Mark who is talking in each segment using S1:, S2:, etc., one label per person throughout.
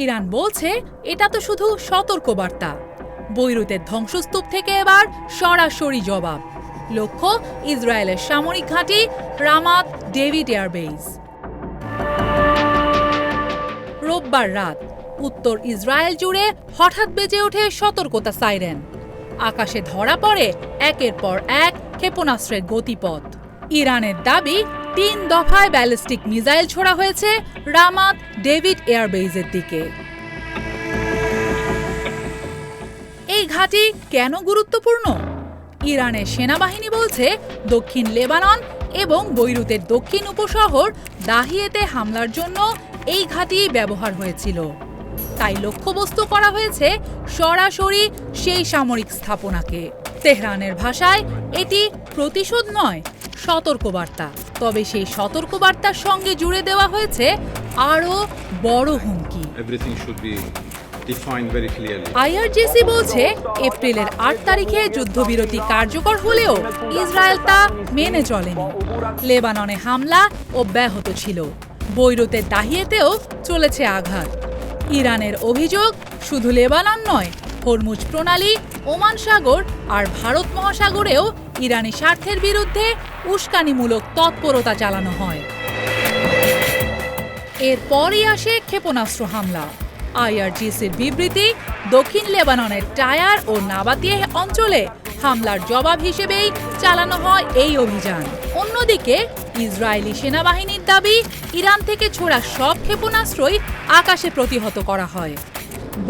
S1: Iran বলছে এটা তো শুধু সতর্কবার্তা। বৈরুতের ধ্বংসস্তূপ থেকে এবার সরাসরি জবাব। লক্ষ্য ইসরায়েলের সামরিক ঘাঁটি রামাত ডেভিড এয়ারবেস। রোববার রাত উত্তর ইসরায়েল জুড়ে হঠাৎ বেজে ওঠে সতর্কতা সাইরেন। আকাশে ধরা পড়ে একের পর এক ক্ষেপণাস্ত্রের গতিপথ। ইরানের দাবি 3 দফায় ব্যালিস্টিক মিসাইল ছোড়া হয়েছে রামাত ডেভিড এয়ারবেসের দিকে। এই ঘাঁটি কেন গুরুত্বপূর্ণ? ইরানের সেনাবাহিনী বলছে দক্ষিণ লেবানন এবং বৈরুতের দক্ষিণ উপশহর দাহিয়েতে হামলার জন্য এই ঘাঁটি ব্যবহার হয়েছিল। তাই লক্ষ্যবস্তু করা হয়েছে সরাসরি সেই সামরিক স্থাপনাকে। তেহরানের ভাষায় এটি প্রতিশোধ নয়, সতর্কবার্তা। তবে সেই সতর্কবার্তার সঙ্গে জুড়ে দেওয়া হয়েছে আরও বড় হুমকি। আইআরজিসি বলছে এপ্রিলের 8 তারিখে যুদ্ধবিরতি কার্যকর হলেও ইসরায়েল তা মেনে চলেনি। লেবাননে হামলা অব্যাহত ছিল, বৈরুতের দাহিয়েতেও চলেছে আঘাত। ইরানের অভিযোগ শুধু লেবানন নয়, হরমুজ প্রণালী, ওমান সাগর আর ভারত মহাসাগরেও ইরানি স্বার্থের বিরুদ্ধে উস্কানিমূলক তৎপরতা চালানো হয়। এরপরই আসে ক্ষেপণাস্ত্র হামলা। আইআরজিসির বিবৃতি, দক্ষিণ লেবাননের টায়ার ও নাবাতিয়ে অঞ্চলে হামলার জবাব হিসেবেই চালানো হয় এই অভিযান। অন্যদিকে ইসরায়েলি সেনাবাহিনীর দাবি, ইরান থেকে ছোড়া সব ক্ষেপণাস্ত্রই আকাশে প্রতিহত করা হয়।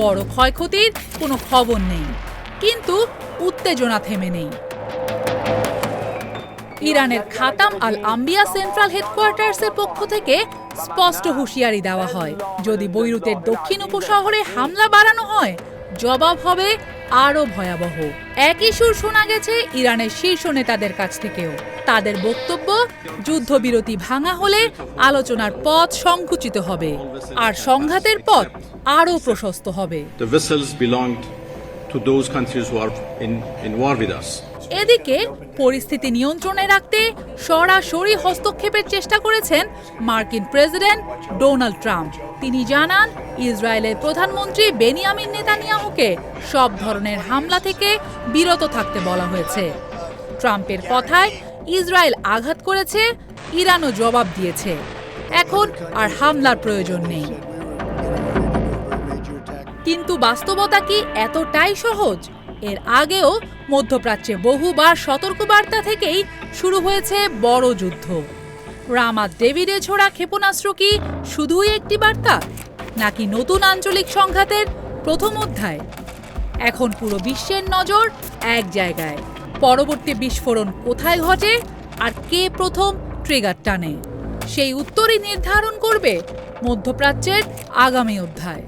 S1: বড় ক্ষয়ক্ষতির কোনো খবর নেই, কিন্তু উত্তেজনা থেমে নেই। ইরানের খাতাম আল আম্বিয়া সেন্ট্রাল হেডকোয়ার্টার্সের পক্ষ থেকে স্পষ্ট হুঁশিয়ারি দেওয়া হয়, যদি বৈরুতের দক্ষিণ উপশহরে হামলা বাড়ানো হয়, জবাব হবে আরও ভয়াবহ। একই সুর শোনা গেছে ইরানের শীর্ষ নেতাদের কাছ থেকেও। তাদের বক্তব্য, যুদ্ধবিরতি ভাঙা হলে আলোচনার পথ সংকুচিত হবে আর সংঘাতের পথ আরও প্রশস্ত হবে। এদিকে পরিস্থিতি নিয়ন্ত্রণে রাখতে সরাসরি হস্তক্ষেপের চেষ্টা করেছেন মার্কিন প্রেসিডেন্ট ডোনাল্ড ট্রাম্প। তিনি জানান, ইসরায়েলের প্রধানমন্ত্রী বেনিয়ামিন নেতানিয়াহুকে সব ধরনের হামলা থেকে বিরত থাকতে বলা হয়েছে। ট্রাম্পের কথায়, ইসরায়েল আঘাত করেছে, ইরানও জবাব দিয়েছে, এখন আর হামলার প্রয়োজন নেই। কিন্তু বাস্তবতা কি এতটাই সহজ? এর আগেও মধ্যপ্রাচ্যে বহুবার সতর্কবার্তা থেকেই শুরু হয়েছে বড় যুদ্ধ। রামাত ডেভিডে ছোড়া ক্ষেপণাস্ত্র কি শুধুই একটি বার্তা, নাকি নতুন আঞ্চলিক সংঘাতের প্রথম অধ্যায়? এখন পুরো বিশ্বের নজর এক জায়গায়। পরবর্তী বিস্ফোরণ কোথায় ঘটে আর কে প্রথম ট্রিগার টানে, সেই উত্তরই নির্ধারণ করবে মধ্যপ্রাচ্যের আগামী অধ্যায়।